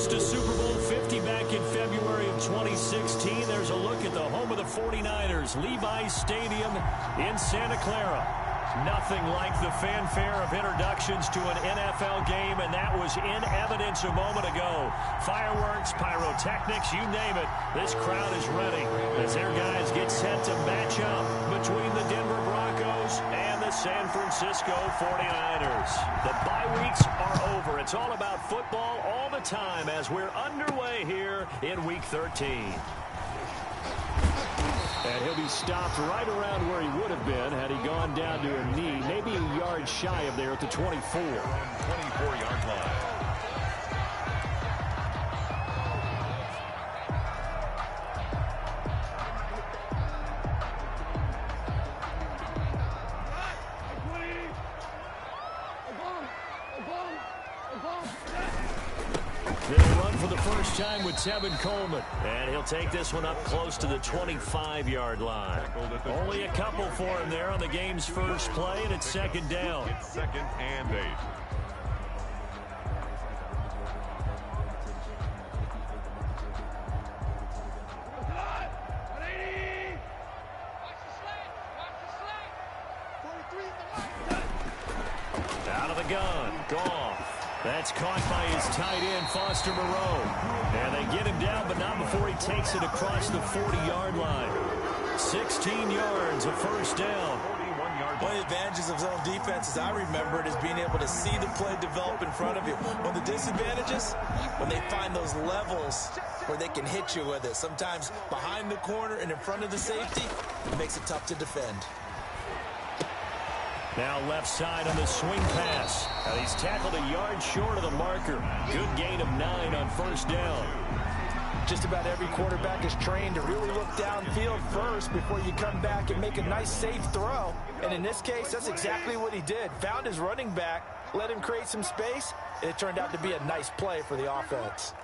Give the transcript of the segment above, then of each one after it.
lost to Super Bowl 50 back in February of 2016. There's a look at the home of the 49ers, Levi's Stadium in Santa Clara. Nothing like the fanfare of introductions to an NFL game, and that was in evidence a moment ago. Fireworks, pyrotechnics, you name it. This crowd is ready as their guys get set to match up between the Denver Broncos and the San Francisco 49ers. The bye weeks are over. It's all about football all the time as we're underway here in Week 13. And he'll be stopped right around where he would have been had he gone down to a knee, maybe a yard shy of there at the 24. 24-yard line. They'll run for the first time with Tevin Coleman. And he'll take this one up close to the 25-yard line. Only a couple for him there on the game's first play, and it's second down. It's second and 8. Out of the gun, Goff. That's caught by his tight end, Foster Moreau. And they get him down, but not before he takes it across the 40-yard line. 16 yards, a first down. One of the advantages of zone defense, as I remember it, is being able to see the play develop in front of you. One of the disadvantages, when they find those levels where they can hit you with it. Sometimes behind the corner and in front of the safety, it makes it tough to defend. Now left side on the swing pass. And he's tackled a yard short of the marker. Good gain of 9 on first down. Just about every quarterback is trained to really look downfield first before you come back and make a nice, safe throw. And in this case, that's exactly what he did. Found his running back, let him create some space, and it turned out to be a nice play for the offense.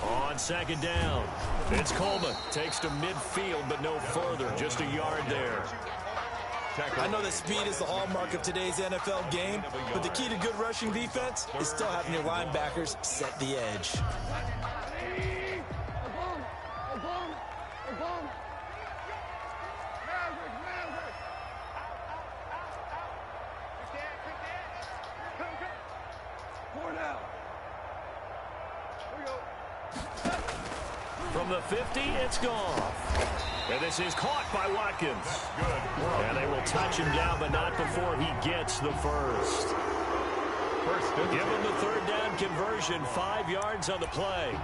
On second down, it's Coleman. Takes to midfield, but no further. Just a yard there. I know that speed is the hallmark of today's NFL game, but the key to good rushing defense is still having your linebackers set the edge. From the 50, it's Goff. And this is caught by Watkins. And they will touch him down, but not before he gets the first. Give him the third down conversion, 5 yards on the play.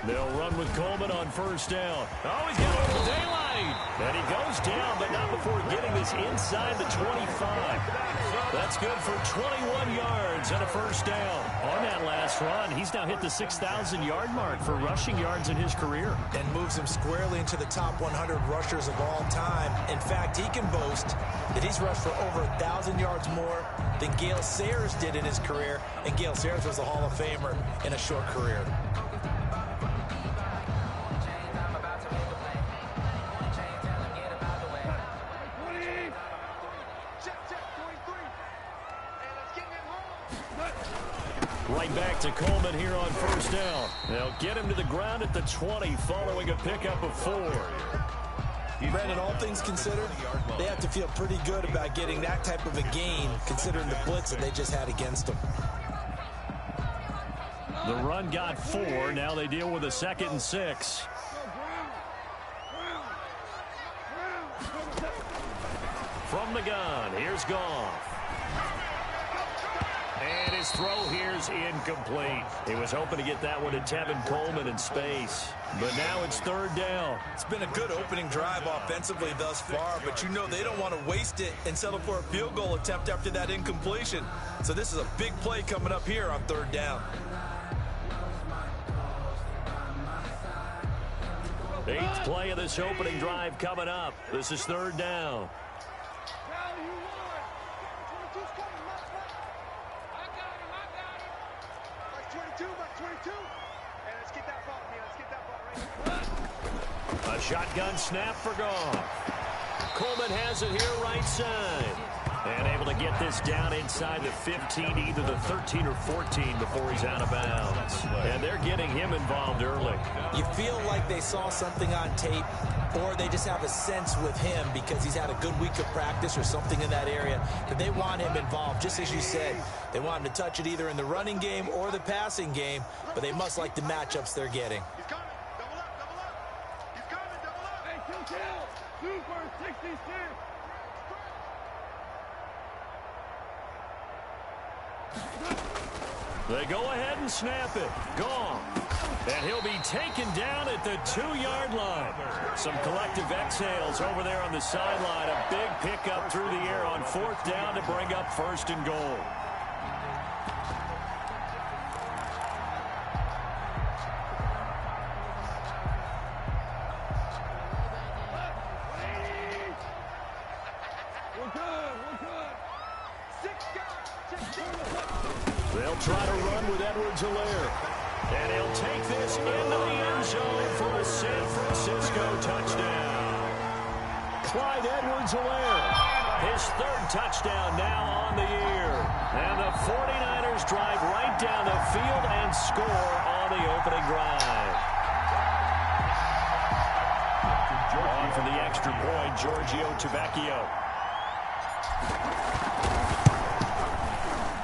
They'll run with Coleman on first down. Oh, he's got over the daylight. And he goes down, but not before getting this inside the 25. That's good for 21 yards and a first down. On that last run, he's now hit the 6,000-yard mark for rushing yards in his career. And moves him squarely into the top 100 rushers of all time. In fact, he can boast that he's rushed for over 1,000 yards more than Gale Sayers did in his career. And Gale Sayers was a Hall of Famer in a short career. Right back to Coleman here on first down. They'll get him to the ground at the 20 following a pickup of 4. Brandon, all things considered, they have to feel pretty good about getting that type of a gain considering the blitz that they just had against them. The run got 4. Now they deal with a 2nd and 6. From the gun, here's Goff. And his throw here's incomplete. He was hoping to get that one to Tevin Coleman in space. But now it's third down. It's been a good opening drive offensively thus far, but you know they don't want to waste it and settle for a field goal attempt after that incompletion. So this is a big play coming up here on third down. 8th play of this opening drive coming up. This is third down. A shotgun snap for Goff. Coleman has it here right side. And able to get this down inside the 15, either the 13 or 14 before he's out of bounds. And they're getting him involved early. You feel like they saw something on tape, or they just have a sense with him because he's had a good week of practice or something in that area that they want him involved. Just as you said, they want him to touch it either in the running game or the passing game, but they must like the matchups they're getting. They go ahead and snap it. Gone. And he'll be taken down at the 2-yard line. Some collective exhales over there on the sideline. A big pickup through the air on 4th down to bring up 1st and goal. They'll try to run with Edwards-Helaire. And he'll take this into the end zone for a San Francisco touchdown. Clyde Edwards-Helaire, his 3rd touchdown now on the year. And the 49ers drive right down the field and score on the opening drive. On for the extra point, Giorgio Tabacchio.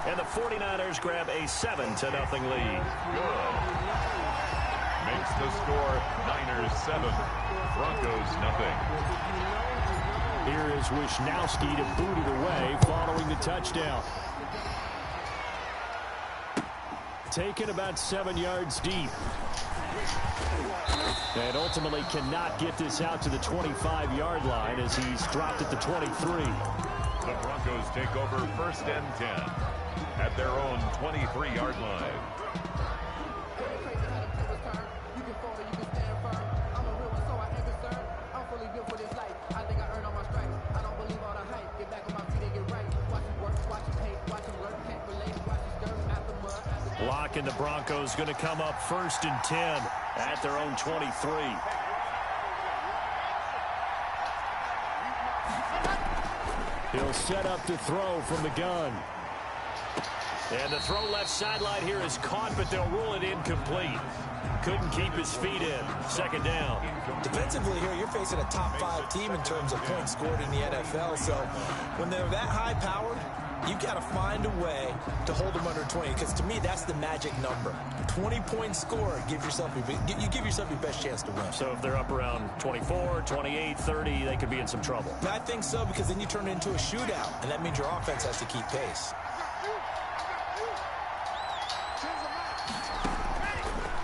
And the 49ers grab a 7-0 lead. Good. Makes the score Niners 7, Broncos nothing. Here is Wisnowski to boot it away following the touchdown. Taken about 7 yards deep. And ultimately cannot get this out to the 25-yard line as he's dropped at the 23. The Broncos take over 1st and 10 at their own 23-yard line. Block, and the Broncos going to come up 1st and 10 at their own 23. He'll set up to throw from the gun. And the throw left sideline here is caught, but they'll rule it incomplete. Couldn't keep his feet in. 2nd down. Defensively here, you're facing a top 5 team in terms of points scored in the NFL. So when they're that high-powered, you've got to find a way to hold them under 20, because to me, that's the magic number. 20-point score, you give yourself your best chance to win. So if they're up around 24, 28, 30, they could be in some trouble. I think so, because then you turn it into a shootout, and that means your offense has to keep pace.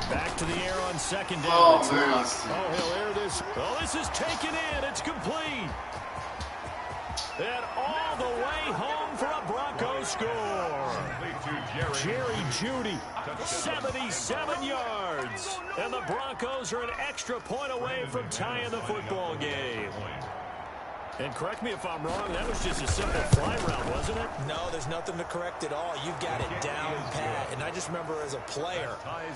Back to the air on 2nd down. Oh, man. Oh, he'll air this. Oh, this is taken in. It's complete. And all the way home for a Broncos score. Jerry Jeudy, 77 yards. And the Broncos are an extra point away from tying the football game. And correct me if I'm wrong, that was just a simple fly route, wasn't it? No, there's nothing to correct at all. You've got it down pat. And I just remember as a player,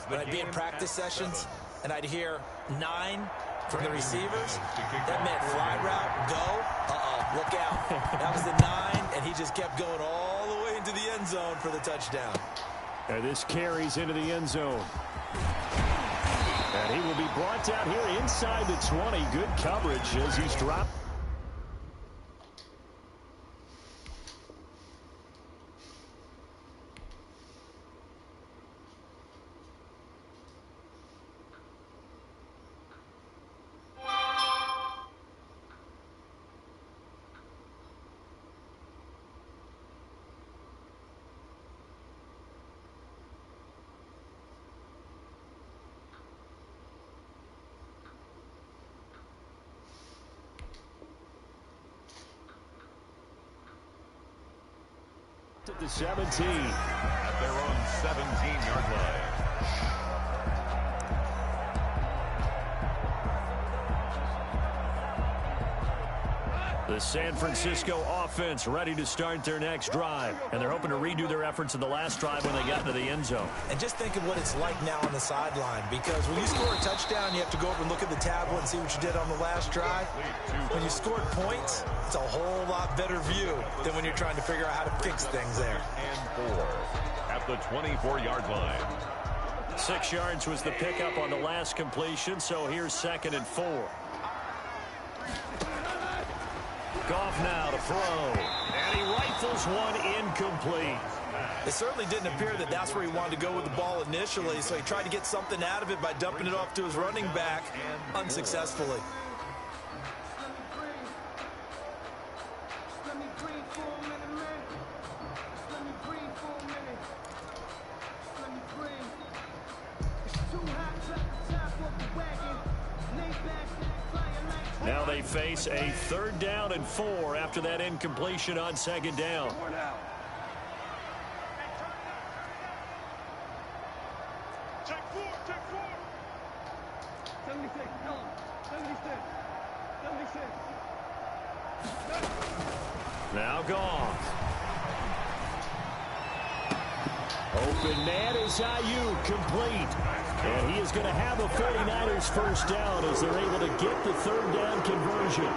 when I'd be in practice sessions, and I'd hear 9 from the receivers, that meant fly route, go, look out. That was the 9, and he just kept going all the way into the end zone for the touchdown. And this carries into the end zone. And he will be brought down here inside the 20. Good coverage as he's dropped. At the 17. At their own 17-yard line. The San Francisco offense ready to start their next drive. And they're hoping to redo their efforts in the last drive when they got into the end zone. And just think of what it's like now on the sideline, because when you score a touchdown, you have to go over and look at the tablet and see what you did on the last drive. When you scored points, it's a whole lot better view than when you're trying to figure out how to fix things there. And 4 at the 24-yard line. 6 yards was the pickup on the last completion, so here's 2nd and 4. Goff now to throw, and he rifles one incomplete. It certainly didn't appear that that's where he wanted to go with the ball initially, so he tried to get something out of it by dumping it off to his running back unsuccessfully. Now they face a 3rd down and 4 after that incompletion on 2nd down. Now Goff. Open man is Ayuk, complete. And he is going to have a 49ers first down as they're able to get the 3rd down conversion.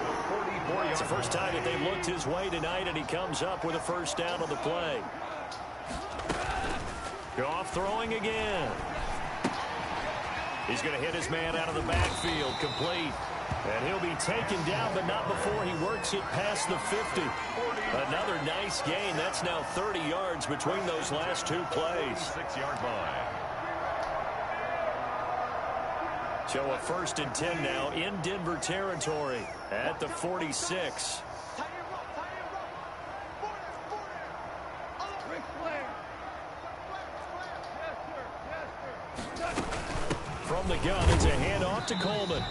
It's the first time that they've looked his way tonight, and he comes up with a first down on the play. Goff throwing again. He's going to hit his man out of the backfield, complete. And he'll be taken down, but not before he works it past the 50. Another nice gain. That's now 30 yards between those last 2 plays. 6-yard line. So a 1st and 10 now in Denver territory at the 46. From the gun, it's a handoff to Coleman.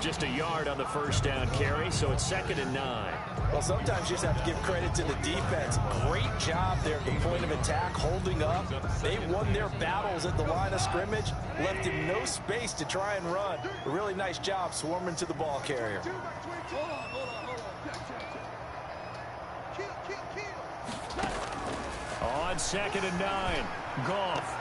Just a yard on the first down carry, so it's 2nd and 9. Well, sometimes you just have to give credit to the defense. Great job there at the point of attack, holding up. They won their battles at the line of scrimmage, left him no space to try and run. A really nice job swarming to the ball carrier. On 2nd and 9, Goff.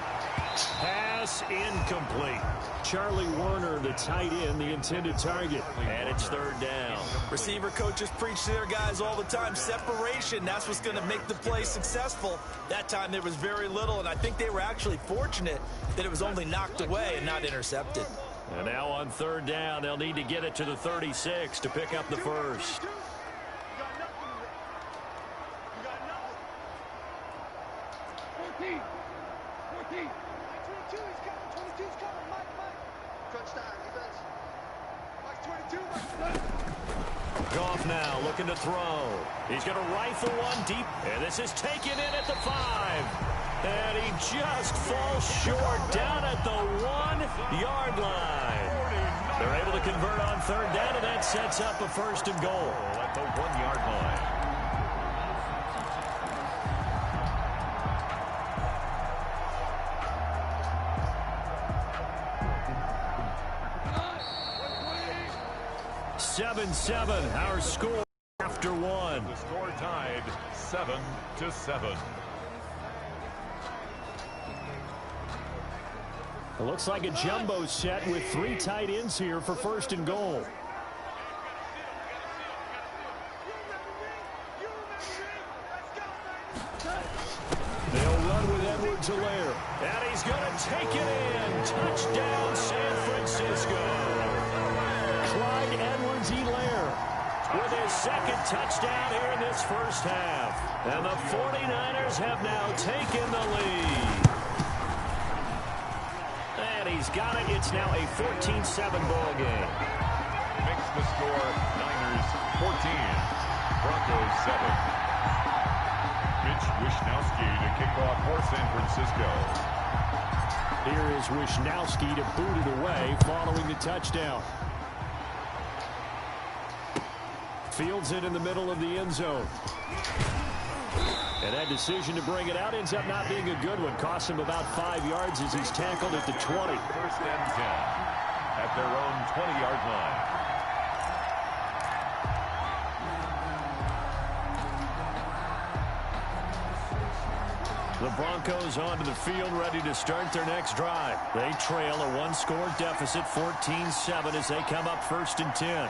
Pass incomplete. Charlie Warner, the tight end, the intended target. And it's 3rd down. Receiver coaches preach to their guys all the time. Separation, that's what's going to make the play successful. That time there was very little, and I think they were actually fortunate that it was only knocked away and not intercepted. And now on 3rd down, they'll need to get it to the 36 to pick up the first. Goff now looking to throw. He's going to rifle one deep, and this is taken in at the 5. And he just falls short down at the 1-yard line. They're able to convert on 3rd down, and that sets up a 1st and goal. At the 1-yard line. Our score after 1. The score tied 7-7. It looks like a jumbo set with 3 tight ends here for 1st and goal. They'll run with Edwards-Helaire. And he's going to take it in. Touchdown, San Francisco. Clyde Edwards-Helaire with his 2nd touchdown here in this first half. And the 49ers have now taken the lead. And he's got it. It's now a 14-7 ball game. Makes the score Niners 14, Broncos 7. Mitch Wishnowsky to kick off for San Francisco. Here is Wishnowsky to boot it away following the touchdown. Fields it in the middle of the end zone. And that decision to bring it out ends up not being a good one. Costs him about 5 yards as he's tackled at the 20. 1st and 10 at their own 20-yard line. The Broncos onto the field, ready to start their next drive. They trail a one-score deficit, 14-7, as they come up 1st and 10.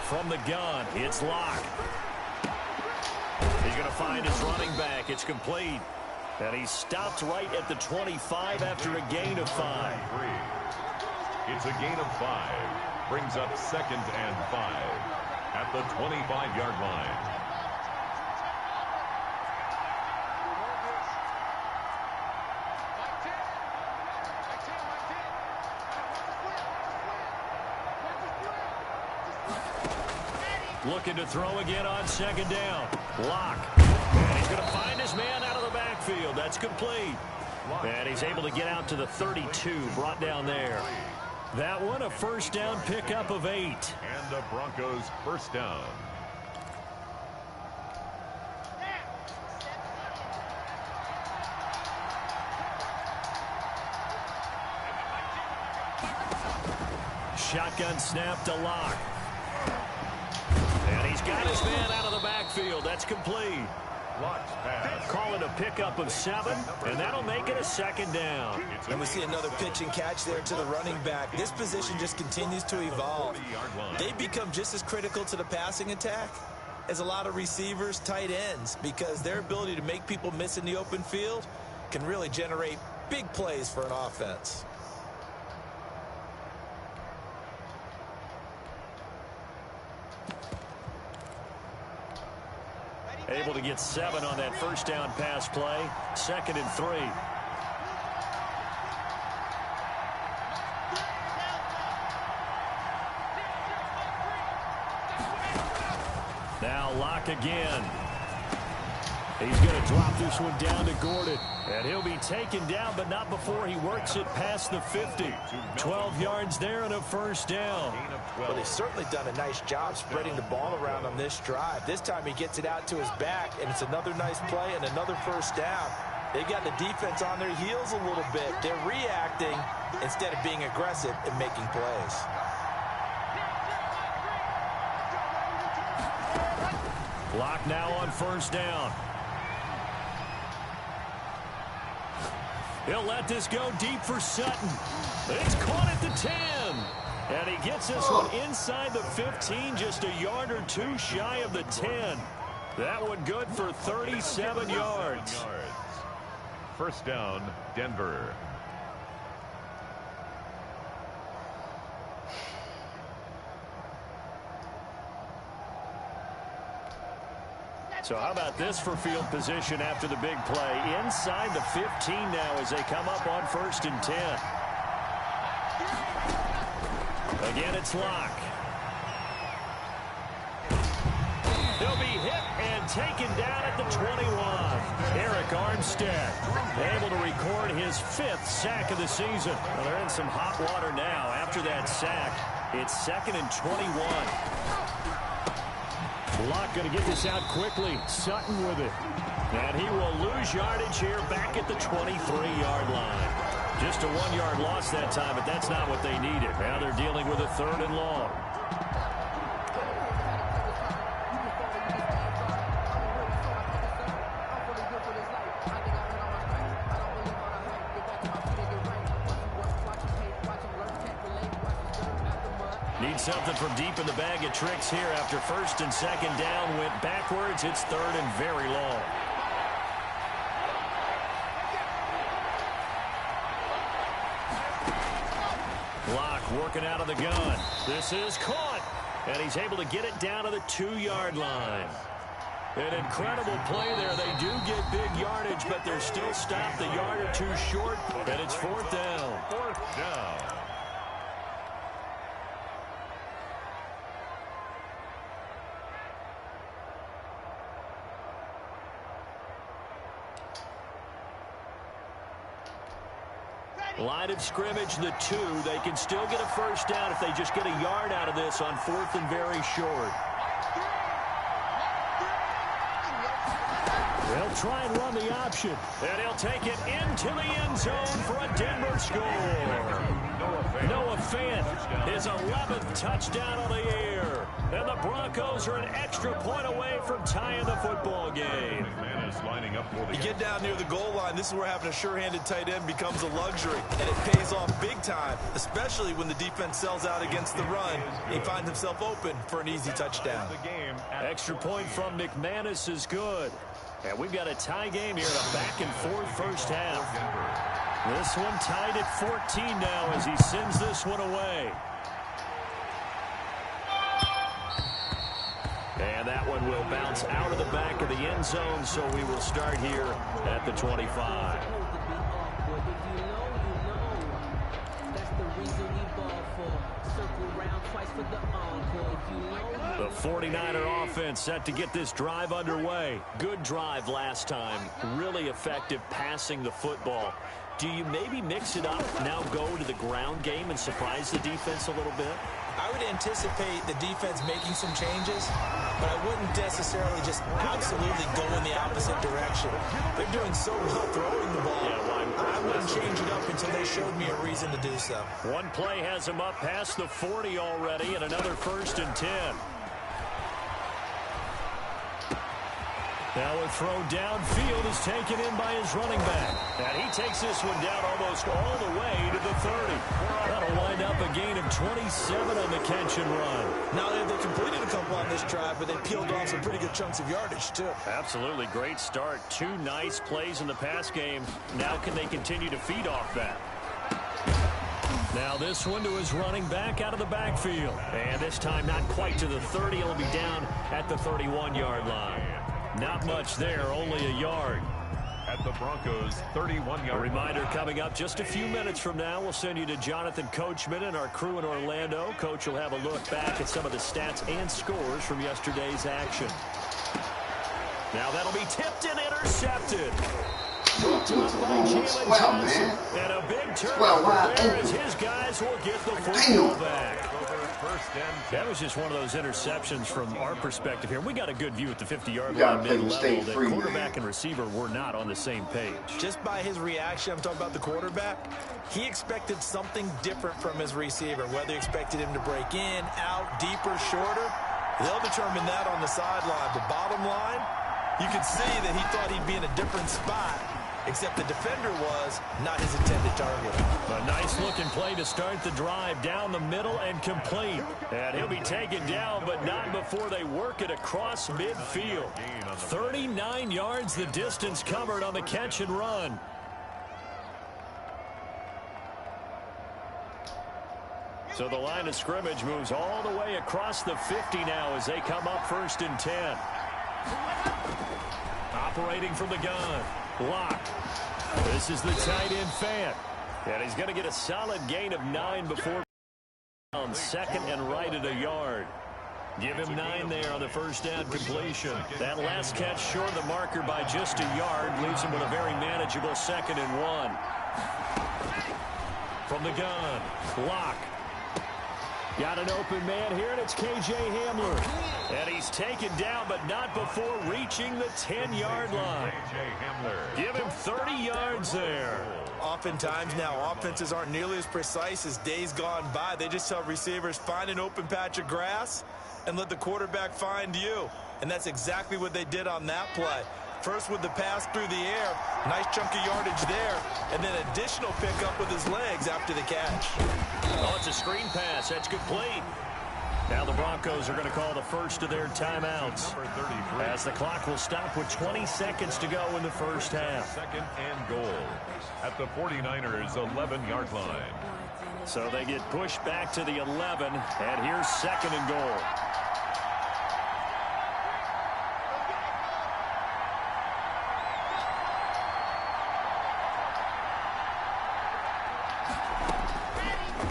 From the gun, it's Locke. He's going to find his running back. It's complete. And he stopped right at the 25 after a gain of 5. It's a gain of 5. Brings up 2nd and 5 at the 25-yard line. Looking to throw again on 2nd down. Locke. And he's going to find his man out of the backfield. That's complete. And he's able to get out to the 32, brought down there. That one, a 1st down pickup of 8. And the Broncos 1st down. Shotgun snap to Locke. And he's got his man out of the backfield. That's complete. Locke's pass. Call it a pickup of 7, and that'll make it a 2nd down. And we see another pitch and catch there to the running back. This position just continues to evolve. They become just as critical to the passing attack as a lot of receivers, tight ends, because their ability to make people miss in the open field can really generate big plays for an offense. Able to get 7 on that 1st down pass play. 2nd and 3. Now Locke again. He's going to drop this one down to Gordon. And he'll be taken down, but not before he works it past the 50. 12 yards there and a 1st down. Well, he's certainly done a nice job spreading the ball around on this drive. This time he gets it out to his back, and it's another nice play and another 1st down. They got the defense on their heels a little bit. They're reacting instead of being aggressive and making plays. Locke now on 1st down. He'll let this go deep for Sutton. It's caught at the 10. And he gets this one inside the 15, just a yard or 2 shy of the 10. That one good for 37 yards. 1st down, Denver. So how about this for field position after the big play? Inside the 15 now as they come up on 1st and 10. Again, it's Locke. He'll be hit and taken down at the 21. Eric Armstead able to record his 5th sack of the season. Well, they're in some hot water now after that sack. It's 2nd and 21. Locke going to get this out quickly. Sutton with it. And he will lose yardage here back at the 23-yard line. Just a 1-yard loss that time, but that's not what they needed. Now they're dealing with a 3rd and long. Need something from deep in the bag of tricks here after 1st and 2nd down. Went backwards. It's 3rd and very long. Locke working out of the gun. This is caught. And he's able to get it down to the 2-yard line. An incredible play there. They do get big yardage, but they're still stopped a yard or 2 short. And it's 4th down. 4th down. Line of scrimmage, the 2. They can still get a 1st down if they just get a yard out of this on 4th and very short. They'll try and run the option. And he'll take it into the end zone for a Denver score. Noah Fant, his 11th touchdown on the year. And the Broncos are an extra point away from tying the football game. You get down near the goal line, this is where having a sure-handed tight end becomes a luxury. And it pays off big time, especially when the defense sells out against the run. He finds himself open for an easy touchdown. Extra point from McManus is good. And we've got a tie game here in a back-and-forth first half. This one tied at 14 now as he sends this one away. And that one will bounce out of the back of the end zone, so we will start here at the 25. The 49er offense set to get this drive underway. Good drive last time. Really effective passing the football. Do you maybe mix it up, now go to the ground game and surprise the defense a little bit? I would anticipate the defense making some changes, but I wouldn't necessarily just absolutely go in the opposite direction. They're doing so well throwing the ball. I wouldn't change it up until they showed me a reason to do so. One play has him up past the 40 already, and another 1st and 10. Now a throw downfield is taken in by his running back. And he takes this one down almost all the way to the 30. That'll wind up a gain of 27 on the catch and run. Now they completed a couple on this drive, but they peeled off some pretty good chunks of yardage, too. Absolutely great start. 2 nice plays in the pass game. Now can they continue to feed off that? Now this one to his running back out of the backfield. And this time not quite to the 30. He'll be down at the 31-yard line. Not much there, only a yard. At the Broncos' 31-yard. A reminder coming up just a few minutes from now. We'll send you to Jonathan Coachman and our crew in Orlando. Coach will have a look back at some of the stats and scores from yesterday's action. Now that'll be tipped and intercepted. Picked up by Jalen Johnson. And a big turnover there as his guys will get the football back. That was just one of those interceptions from our perspective here. We got a good view at the 50-yard line mid-level. The quarterback and receiver were not on the same page. Just by his reaction, I'm talking about the quarterback, he expected something different from his receiver. Whether he expected him to break in, out, deeper, shorter, they'll determine that on the sideline. The bottom line, you could see that he thought he'd be in a different spot, except the defender was not his intended target. A nice-looking play to start the drive down the middle and complete. And he'll be taken down, but not before they work it across midfield. 39 yards the distance covered on the catch and run. So the line of scrimmage moves all the way across the 50 now as they come up 1st and 10. Operating from the gun. Lock. This is the tight end Fant. And he's going to get a solid gain of 9 before on 2nd and right at a yard. Give him 9 there on the first down completion. That last catch short of the marker by just a yard leaves him with a very manageable 2nd and 1. From the gun. Lock. Got an open man here, and it's K.J. Hamler. And he's taken down, but not before reaching the 10-yard line. Give him 30 yards there. Oftentimes now, offenses aren't nearly as precise as days gone by. They just tell receivers, find an open patch of grass and let the quarterback find you. And that's exactly what they did on that play. First with the pass through the air, nice chunk of yardage there, and then additional pickup with his legs after the catch. Oh, it's a screen pass. That's complete. Now the Broncos are going to call the first of their timeouts as the clock will stop with 20 seconds to go in the first half. 2nd and goal at the 49ers' 11-yard line. So they get pushed back to the 11, and here's 2nd and goal.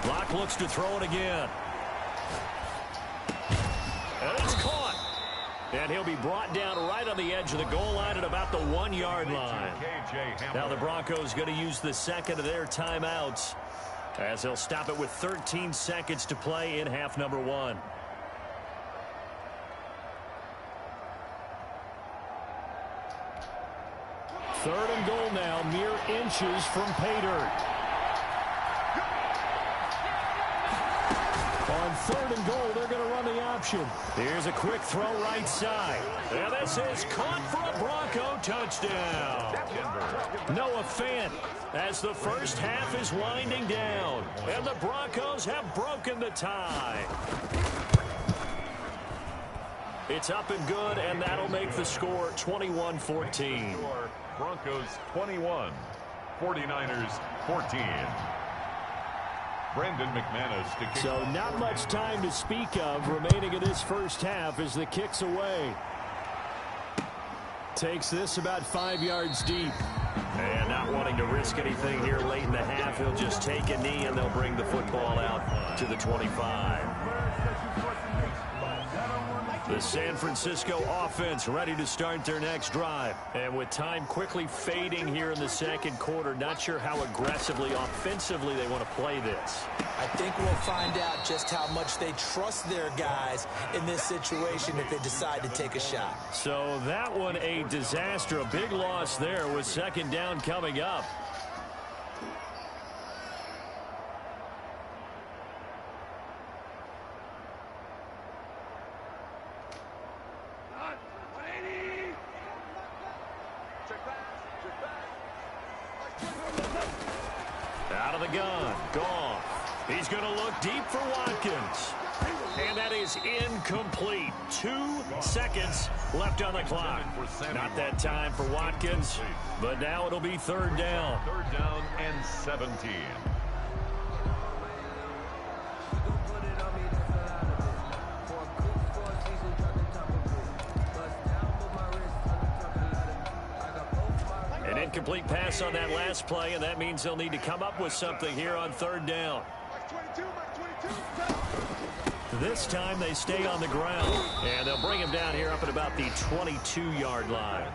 Block looks to throw it again. And it's caught. And he'll be brought down right on the edge of the goal line at about the 1-yard line. Now the Broncos going to use the 2nd of their timeouts as they'll stop it with 13 seconds to play in half number 1. inches from pay dirt. On 3rd and goal, they're going to run the option. Here's a quick throw right side. And this is caught for a Bronco touchdown. Noah Fant, as the first half is winding down. And the Broncos have broken the tie. It's up and good, and that'll make the score 21-14. Broncos 21, 49ers 14. Brandon McManus to kick. So not much time to speak of remaining in this first half as the kick's away. Takes this about 5 yards deep. And not wanting to risk anything here late in the half, he'll just take a knee and they'll bring the football out to the 25. The San Francisco offense ready to start their next drive. And with time quickly fading here in the second quarter, not sure how aggressively, offensively they want to play this. I think we'll find out just how much they trust their guys in this situation if they decide to take a shot. So that one a disaster, a big loss there with second down coming up. Out of the gun, gone. He's going to look deep for Watkins. And that is incomplete. 2 seconds left on the clock. Not that time for Watkins, but now it'll be 3rd down. 3rd down and 17. An incomplete pass on that last play, and that means they'll need to come up with something here on 3rd down. This time they stay on the ground, and they'll bring him down here up at about the 22-yard line.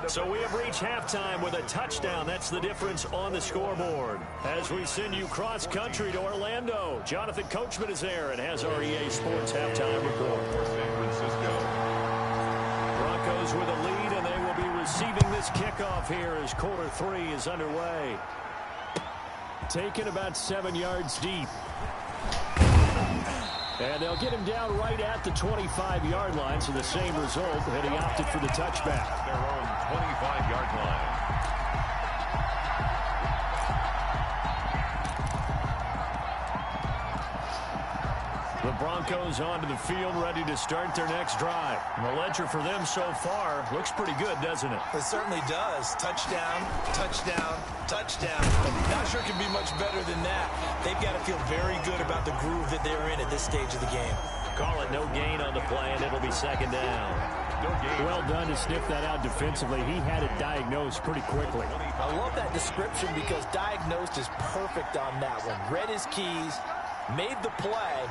So we have reached halftime with a touchdown. That's the difference on the scoreboard. As we send you cross-country to Orlando, Jonathan Coachman is there and has our EA Sports halftime report. San Francisco. Broncos with a lead, and they will be receiving this kickoff here as quarter 3 is underway. Taken about 7 yards deep. And they'll get him down right at the 25-yard line, so the same result, and he opted for the touchback. Their own 25-yard line. The Broncos onto the field, ready to start their next drive. And the ledger for them so far looks pretty good, doesn't it? It certainly does. Touchdown, touchdown, touchdown. Not sure it can be much better than that. They've got to feel very good about the groove that they're in at this stage of the game. Call it no gain on the play, and it'll be 2nd down. No gain. Well done to sniff that out defensively. He had it diagnosed pretty quickly. I love that description because diagnosed is perfect on that one. Read his keys, made the play,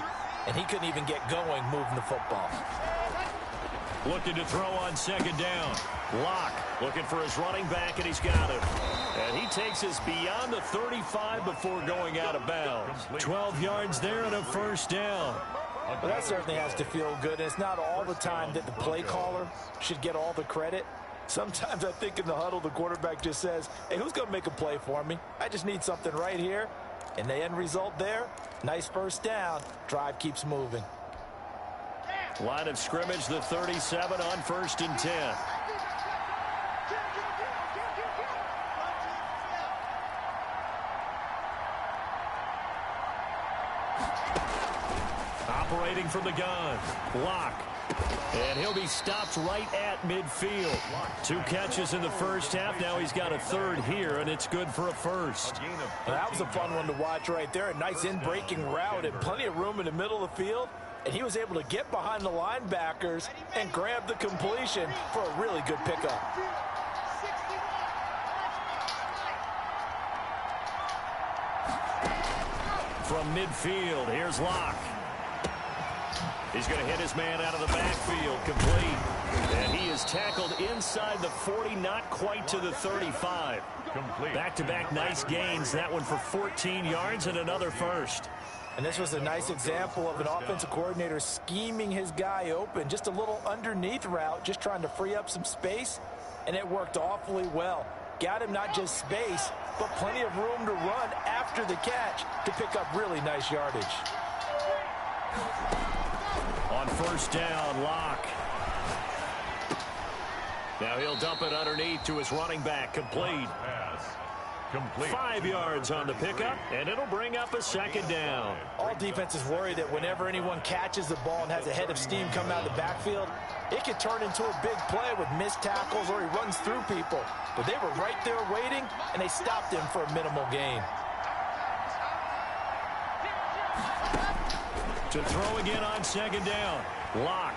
and he couldn't even get going moving the football. Looking to throw on 2nd down. Locke looking for his running back, and he's got it. And he takes us beyond the 35 before going out of bounds. 12 yards there and a 1st down. Well, that certainly has to feel good. And it's not all the time that the play caller should get all the credit. Sometimes I think in the huddle, the quarterback just says, hey, who's going to make a play for me? I just need something right here. And the end result there, nice 1st down. Drive keeps moving. Line of scrimmage, the 37 on 1st and 10. Operating from the gun, Locke. And he'll be stopped right at midfield. 2 catches in the first half. Now he's got a 3rd here, and it's good for a 1st. Well, that was a fun one to watch right there. A nice in-breaking route and plenty of room in the middle of the field. And he was able to get behind the linebackers and grab the completion for a really good pickup. From midfield, here's Locke. He's going to hit his man out of the backfield, complete. And he is tackled inside the 40, not quite to the 35. Complete. Back-to-back nice gains. That one for 14 yards and another 1st. And this was a nice example of an offensive coordinator scheming his guy open. Just a little underneath route, just trying to free up some space, and it worked awfully well. got him not just space, but plenty of room to run after the catch to pick up really nice yardage. On first down, Locke. Now he'll dump it underneath to his running back, complete. Complete. 5 yards on the pickup, and it'll bring up a second down. All defenses worry that whenever anyone catches the ball and has a head of steam come out of the backfield, it could turn into a big play with missed tackles or he runs through people. But they were right there waiting, and they stopped him for a minimal gain. To throw again on second down, Locke.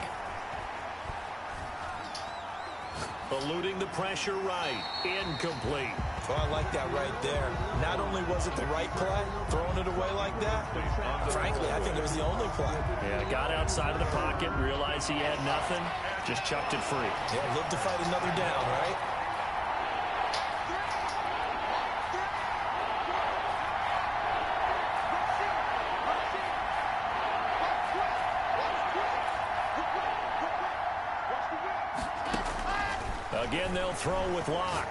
Eluding the pressure right. Incomplete. Oh, I like that right there. Not only was it the right play, throwing it away like that, frankly, I think it was the only play. Yeah, got outside of the pocket, realized he had nothing, just chucked it free. Yeah, live to fight another down, right? Again, they'll throw with Locke.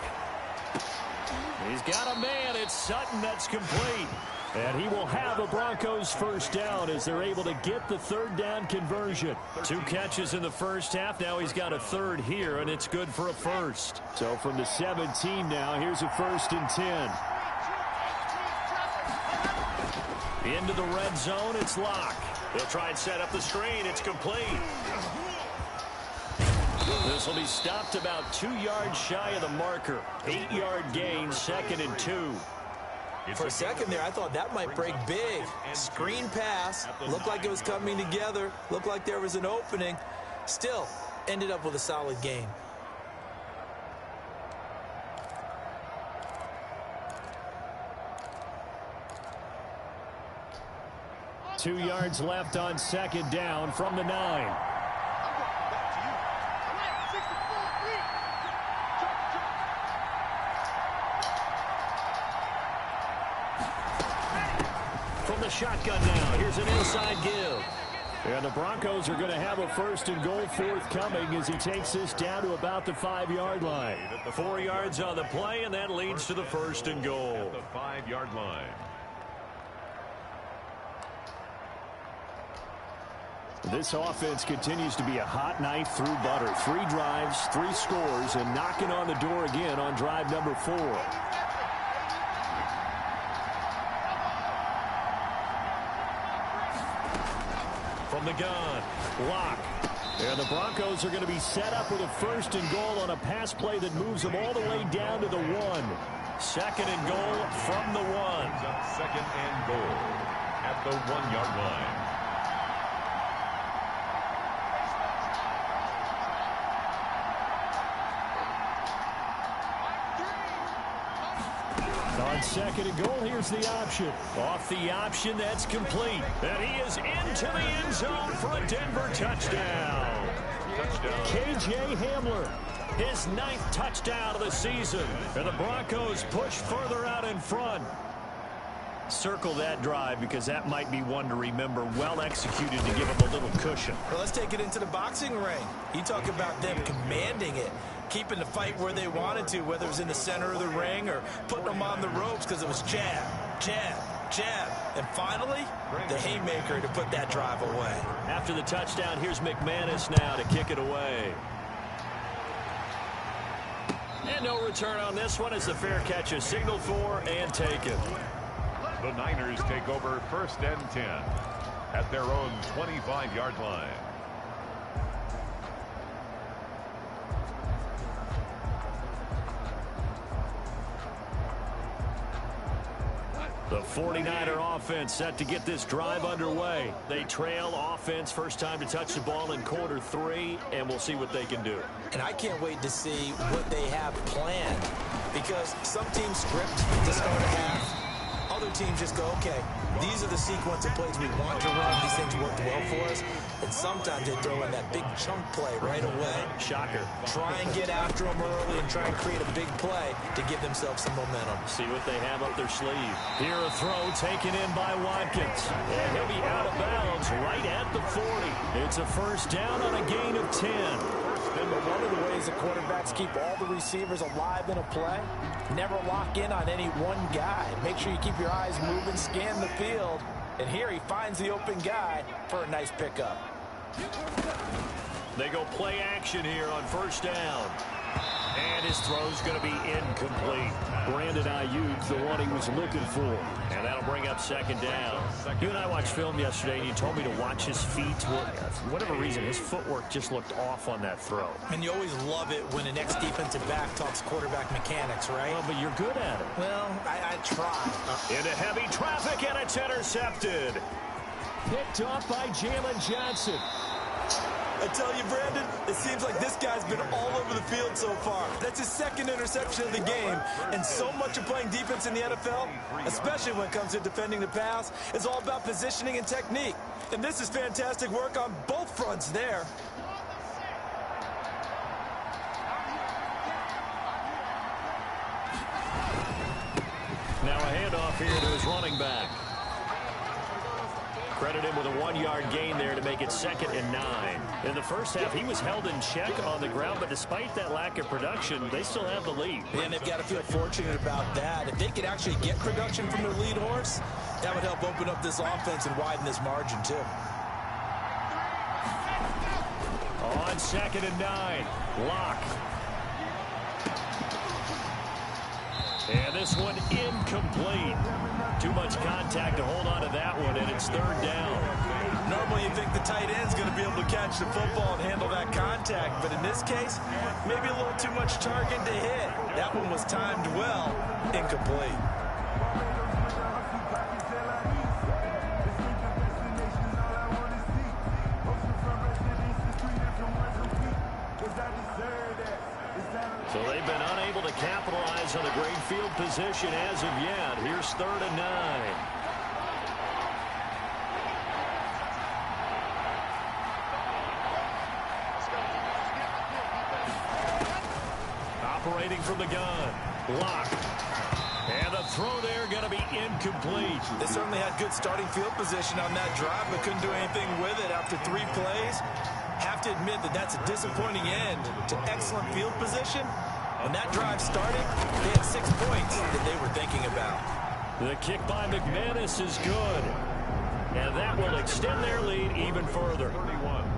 He's got a man. It's Sutton that's complete. And he will have a Broncos first down as they're able to get the third down conversion. 2 catches in the first half. Now he's got a third here, and it's good for a first. So from the 17 now, here's a 1st and 10. Into the red zone, it's Locke. He'll try and set up the screen. It's complete. This will be stopped about 2 yards shy of the marker. 8-yard gain, 2nd and 2. For a second there, I thought that might break big. Screen pass, looked like it was coming together, looked like there was an opening. Still, ended up with a solid gain. Two yards left on second down from the 9. From the shotgun now, here's an inside give. And the Broncos are going to have a 1st and goal forthcoming as he takes this down to about the 5-yard line. 4 yards on the play, and that leads to the 1st and goal. At the 5-yard line. This offense continues to be a hot knife through butter. 3 drives, 3 scores, and knocking on the door again on drive number 4. From the gun, Locke. And the Broncos are going to be set up with a 1st and goal on a pass play that moves them all the way down to the 1. 2nd and goal from the 1. 2nd and goal at the 1-yard line. On 2nd and goal, here's the option. Off the option, that's complete. And he is into the end zone for a Denver touchdown. K.J. Hamler, his 9th touchdown of the season. And the Broncos push further out in front. Circle that drive because that might be one to remember. Well executed to give him a little cushion. Well, let's take it into the boxing ring. You talk about them commanding it, keeping the fight where they wanted to, whether it was in the center of the ring or putting them on the ropes because it was jab, jab, jab. And finally, the haymaker to put that drive away. After the touchdown, here's McManus now to kick it away. And no return on this one as the fair catch is signaled for and taken. The Niners take over 1st and 10 at their own 25-yard line. The 49er offense set to get this drive underway. They trail offense, first time to touch the ball in quarter 3, and we'll see what they can do. And I can't wait to see what they have planned, because some teams script to start a half. Other teams just go, okay, these are the sequence of plays we want to run. These things worked well for us. And sometimes they throw in that big chunk play right away. Shocker. Try and get after them early and try and create a big play to give themselves some momentum. See what they have up their sleeve. Here a throw taken in by Watkins. And he'll be out of bounds right at the 40. It's a 1st down on a gain of 10. 1st and one of the ways the quarterbacks keep all the receivers alive in a play, never lock in on any one guy. Make sure you keep your eyes moving, scan the field, and here he finds the open guy for a nice pickup. They go play action here on first down. And his throw's going to be incomplete. Brandon Ayuk, the one he was looking for. And that'll bring up second down. You and I watched film yesterday, and you told me to watch his feet. For whatever reason, his footwork just looked off on that throw. And you always love it when an ex-defensive back talks quarterback mechanics, right? Well, but you're good at it. Well, I try. Into heavy traffic, and it's intercepted. Picked off by Jalen Johnson. I tell you, Brandon, it seems like this guy's been all over the field so far. That's his second interception of the game. And so much of playing defense in the NFL, especially when it comes to defending the pass, is all about positioning and technique. And this is fantastic work on both fronts there. Now a handoff here to his running back. Credit him with a 1-yard gain there to make it 2nd and 9. In the first half, he was held in check on the ground, but despite that lack of production, they still have the lead. And they've got to feel fortunate about that. If they could actually get production from their lead horse, that would help open up this offense and widen this margin, too. On 2nd and 9, Locke. And this one incomplete. Too much contact to hold on to that one, and it's 3rd down. Normally you think the tight end's going to be able to catch the football and handle that contact, but in this case, maybe a little too much target to hit. That one was timed well, incomplete. So they've been unable to capitalize on the great field position as of yet. Here's 3rd and 9. Operating from the gun. Locke. And the throw there going to be incomplete. They certainly had good starting field position on that drive, but couldn't do anything with it after 3 plays. Have to admit that that's a disappointing end to excellent field position. When that drive started, they had 6 points that they were thinking about. The kick by McManus is good. And that will extend their lead even further.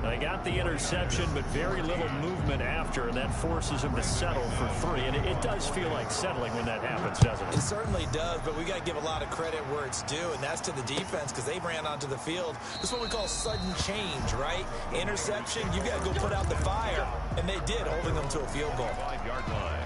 They got the interception, but very little movement after, and that forces them to settle for 3. And it does feel like settling when that happens, doesn't it? It certainly does, but we got to give a lot of credit where it's due, and that's to the defense because they ran onto the field. This is what we call sudden change, right? Interception, you got to go put out the fire, and they did, holding them to a field goal. 5-yard line.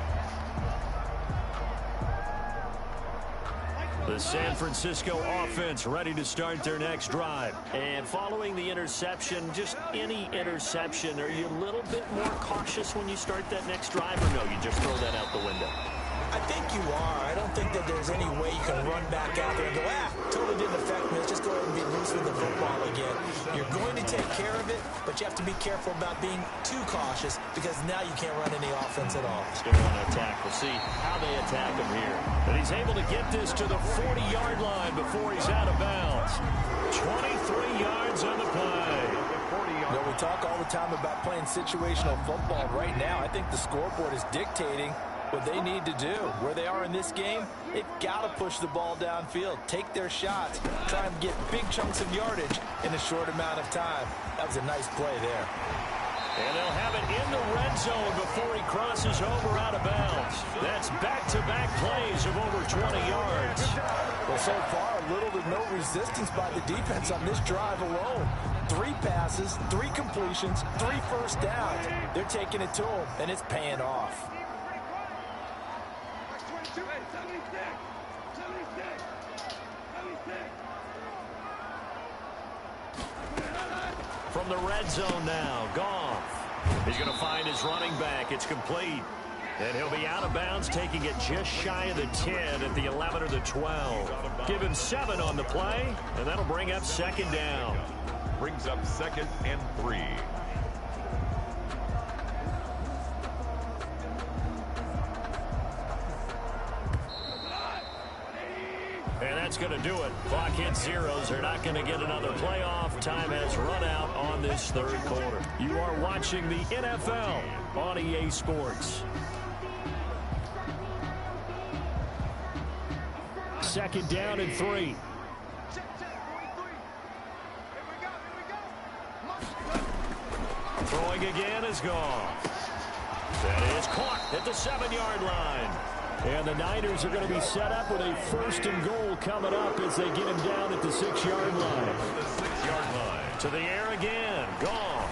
The San Francisco offense ready to start their next drive. And following the interception, just any interception, are you a little bit more cautious when you start that next drive, or no, you just throw that out the window? I think you are. I don't think that there's any way you can run back out there and go, totally didn't affect me. Let's just go ahead and be loose with the football again. You're going to take care of it, but you have to be careful about being too cautious because now you can't run any offense at all. Still want to attack. We'll see how they attack him here. But he's able to get this to the 40-yard line before he's out of bounds. 23 yards on the play. Well, we talk all the time about playing situational football. Right now, I think the scoreboard is dictating what they need to do. Where they are in this game, they've got to push the ball downfield, take their shots, try and get big chunks of yardage in a short amount of time. That was a nice play there. And they'll have it in the red zone before he crosses over out of bounds. That's back-to-back plays of over 20 yards. Well, so far, little to no resistance by the defense on this drive alone. 3 passes, 3 completions, 3 first downs. They're taking it to them, and it's paying off. From the red zone now, Goff. He's going to find his running back. It's complete. And he'll be out of bounds, taking it just shy of the 10 at the 11 or the 12. Give him 7 on the play, and that'll bring up 2nd down. Brings up 2nd and 3. And that's going to do it. Clock hits zeros. They're not going to get another playoff. Time has run out on this third quarter. You are watching the NFL on EA Sports. Second down and 3. Throwing again is gone. That is caught at the 7-yard line. And the Niners are going to be set up with a 1st and goal coming up as they get him down at the 6-yard line. The 6-yard line. To the air again. Gone.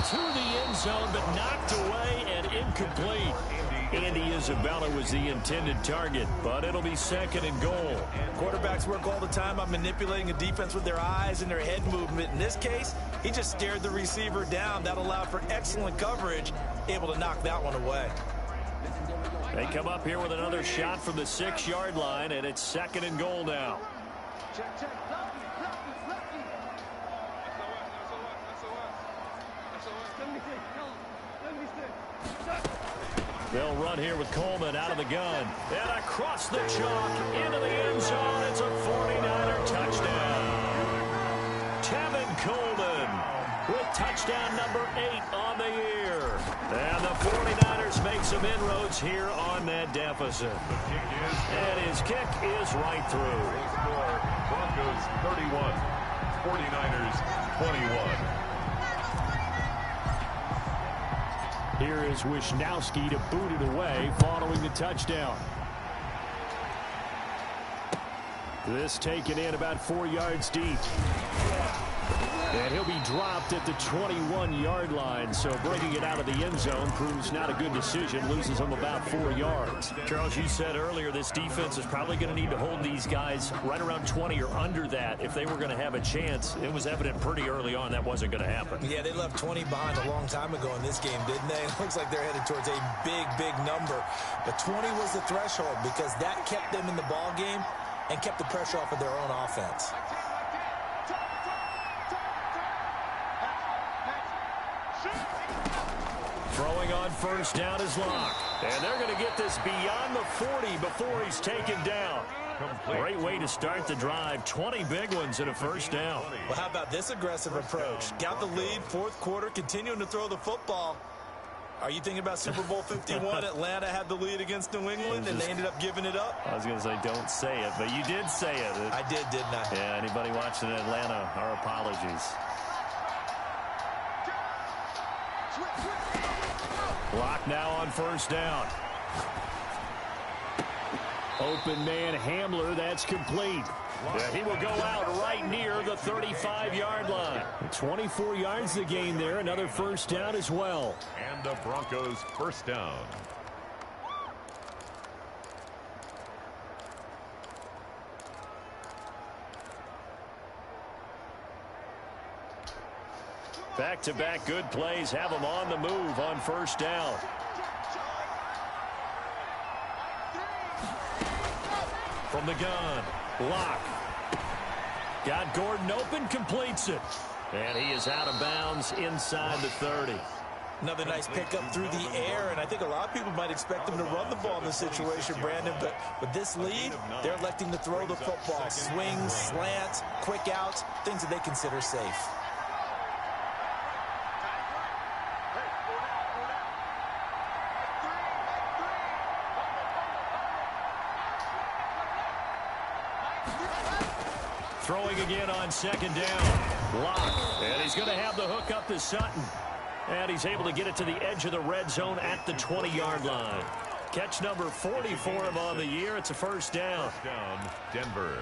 To the end zone, but knocked away and incomplete. Andy Isabella was the intended target, but it'll be 2nd and goal. Quarterbacks work all the time on manipulating a defense with their eyes and their head movement. In this case, he just stared the receiver down. That allowed for excellent coverage, able to knock that one away. They come up here with another shot from the 6-yard line, and it's 2nd and goal now. They'll run here with Coleman out of the gun. And across the chalk into the end zone. It's a 49er touchdown. Tevin Coleman with touchdown number 8 on the year. And the 49ers make some inroads here on that deficit. And his kick is right through. Score, Broncos 31, 49ers 21. Here is Wisnowski to boot it away following the touchdown. This taken in about 4 yards deep. And he'll be dropped at the 21-yard line, so bringing it out of the end zone proves not a good decision, loses him about 4 yards. Charles, you said earlier this defense is probably going to need to hold these guys right around 20 or under that if they were going to have a chance. It was evident pretty early on that wasn't going to happen. Yeah, they left 20 behind a long time ago in this game, didn't they? It looks like they're headed towards a big, big number. But 20 was the threshold because that kept them in the ball game and kept the pressure off of their own offense. Throwing on first down is Locke. And they're going to get this beyond the 40 before he's taken down. Great way to start the drive. 20 big ones and a first down. Well, how about this aggressive approach? Got the lead, 4th quarter, continuing to throw the football. Are you thinking about Super Bowl 51? Atlanta had the lead against New England, and they ended up giving it up? I was going to say, don't say it, but you did say it. I did, didn't I? Yeah, anybody watching in Atlanta, our apologies. Lock now on first down. Open man Hamler, that's complete. Yeah, he will go out right near the 35-yard line. 24 yards the gain there, another first down as well. And the Broncos first down. Back-to-back good plays have them on the move on first down. From the gun, Locke. Got Gordon open, completes it. And he is out of bounds inside the 30. Another nice pickup through the air, and I think a lot of people might expect them to run the ball in this situation, Brandon, but with this lead, they're electing to throw the football. Swings, slants, quick outs, things that they consider safe. Throwing again on second down. Locke. And he's going to have the hook up to Sutton. And he's able to get it to the edge of the red zone at the 20-yard line. Catch number 40 for him on the year. It's a first down. First down, Denver.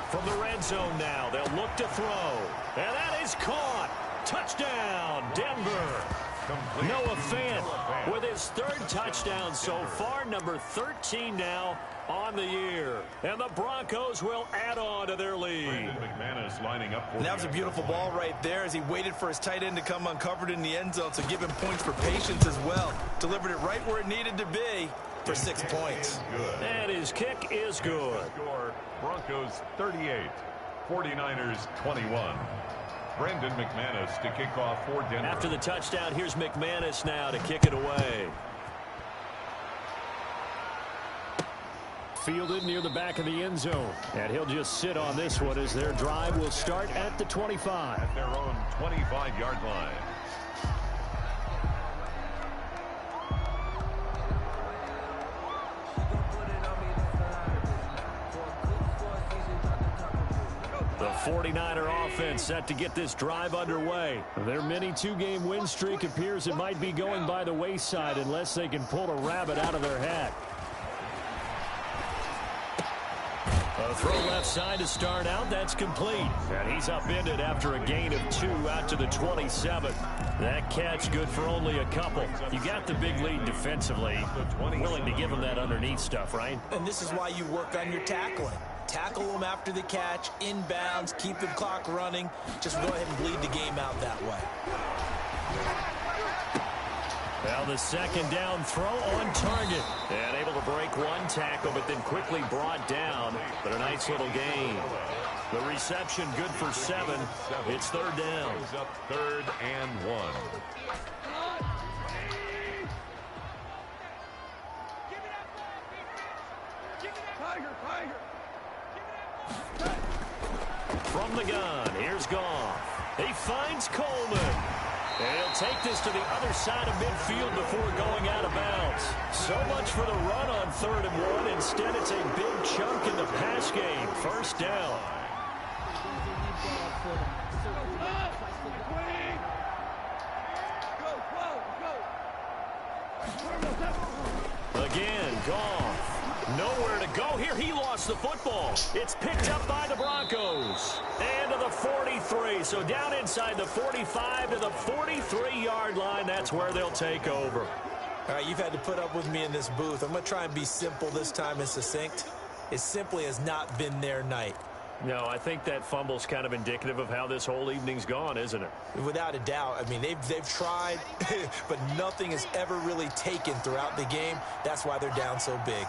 From the red zone now, they'll look to throw. And that is caught. Touchdown, Denver. Complete. Noah Fant with his 3rd touchdown so far, number 13 now on the year. And the Broncos will add on to their lead. McManus lining up for And that was a beautiful ball right there as he waited for his tight end to come uncovered in the end zone, so give him points for patience as well. Delivered it right where it needed to be for 6 points. Good. And his kick is good. Score, Broncos 38, 49ers 21. Brandon McManus to kick off for Denver. After the touchdown, here's McManus now to kick it away. Fielded near the back of the end zone. And he'll just sit on this one as their drive will start at the 25. At their own 25-yard line. The 49er offense set to get this drive underway. Their mini two-game win streak appears it might be going by the wayside unless they can pull a rabbit out of their hat. A throw left side to start out. That's complete. And he's upended after a gain of 2 out to the 27. That catch good for only a couple. You got the big lead defensively. Willing to give him that underneath stuff, right? And this is why you work on your tackling. Tackle them after the catch, inbounds, keep the clock running. Just go ahead and bleed the game out that way. Well, the second down throw on target. And able to break one tackle, but then quickly brought down. But a nice little gain. The reception good for 7. It's third down. Goes up 3rd and 1. From the gun, here's Goff. He finds Coleman. And he'll take this to the other side of midfield before going out of bounds. So much for the run on 3rd and 1. Instead, it's a big chunk in the pass game. First down. Again, Goff. Nowhere to go here. He lost the football. It's picked up by the Broncos. And to the 43. So down inside the 45 to the 43-yard line. That's where they'll take over. All right, you've had to put up with me in this booth. I'm going to try and be simple this time and succinct. It simply has not been their night. No, I think that fumble's kind of indicative of how this whole evening's gone, isn't it? Without a doubt. I mean, they've tried, but nothing has ever really taken throughout the game. That's why they're down so big.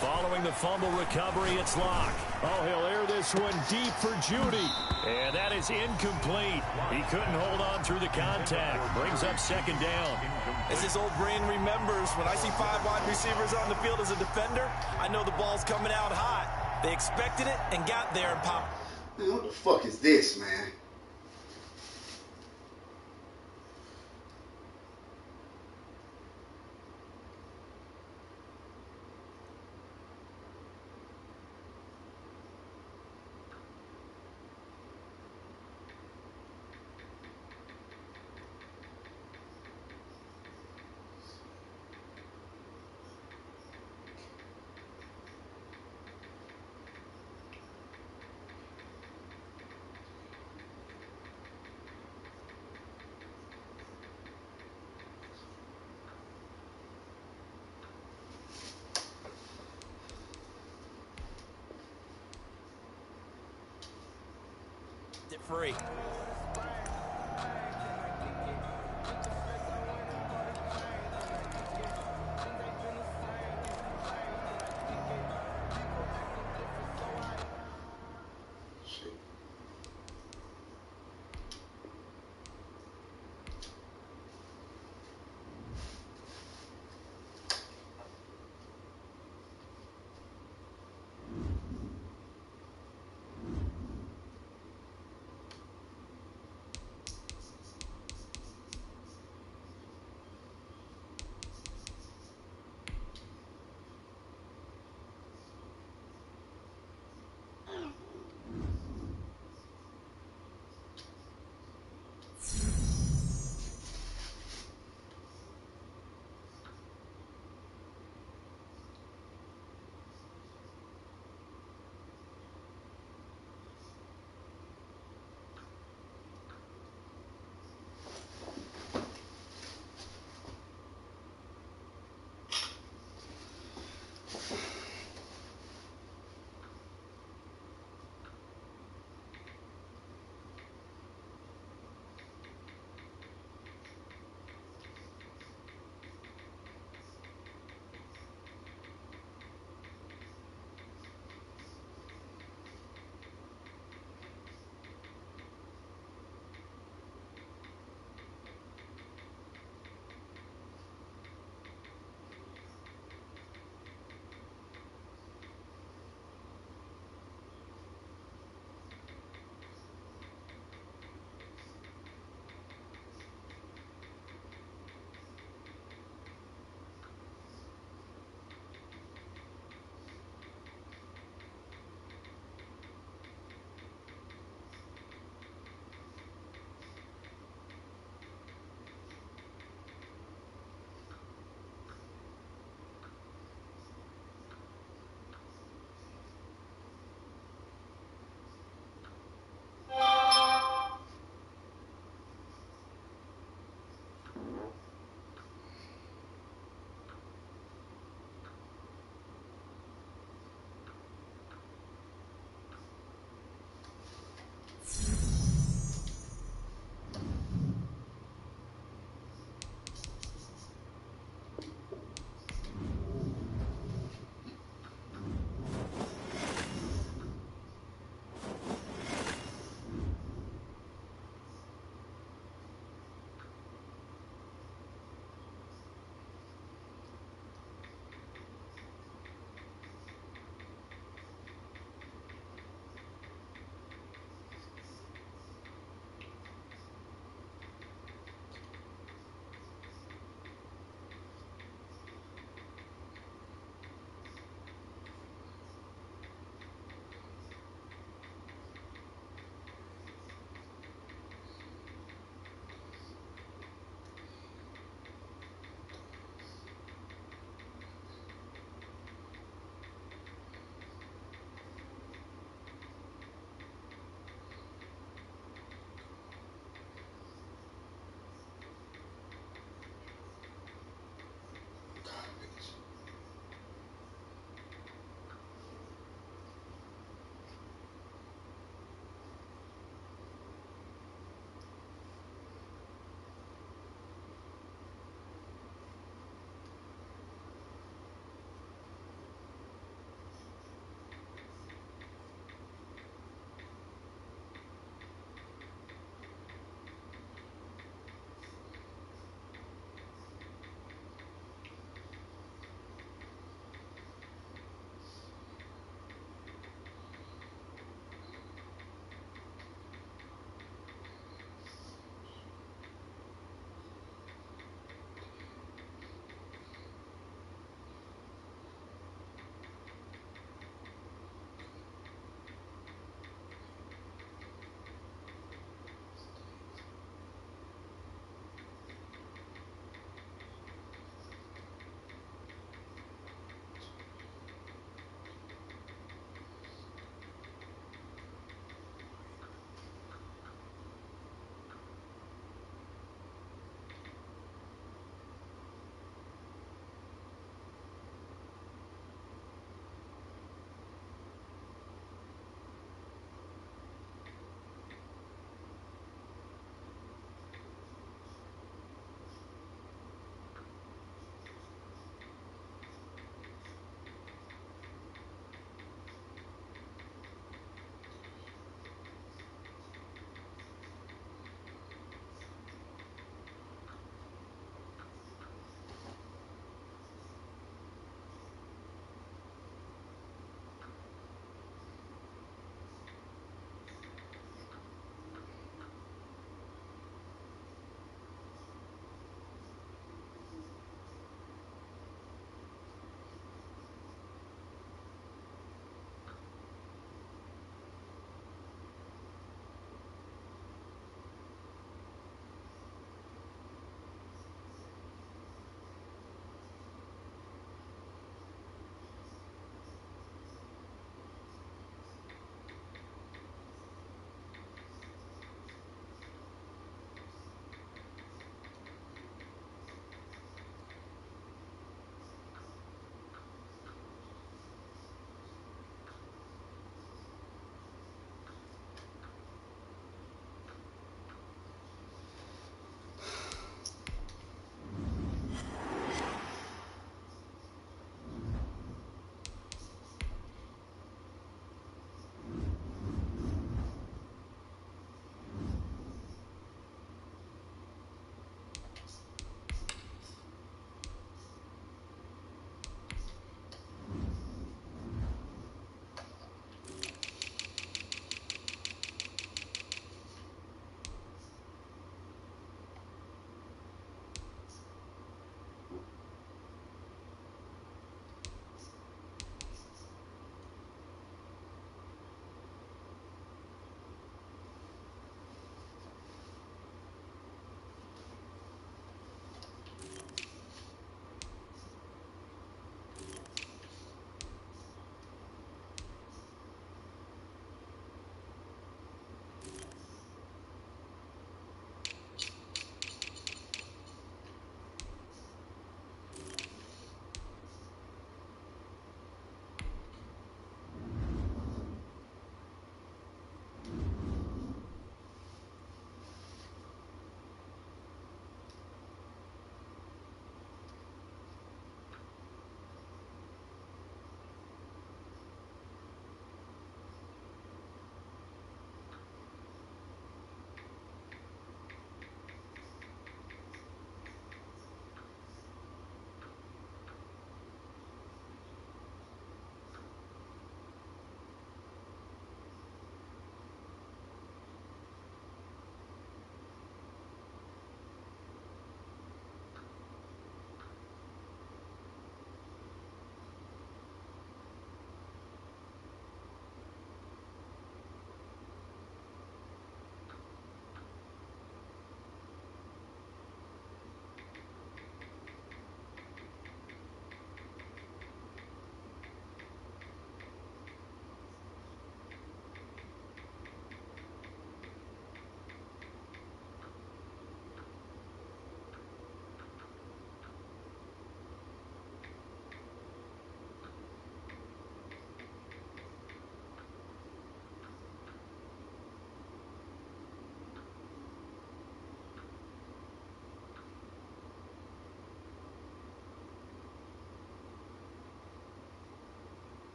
Following the fumble recovery, it's Locke. Oh, he'll air this one deep for Judy. And that is incomplete. He couldn't hold on through the contact. Brings up second down. As his old brain remembers, when I see 5 wide receivers on the field as a defender, I know the ball's coming out hot. They expected it and got there and popped. Man, what the fuck is this, man? Free.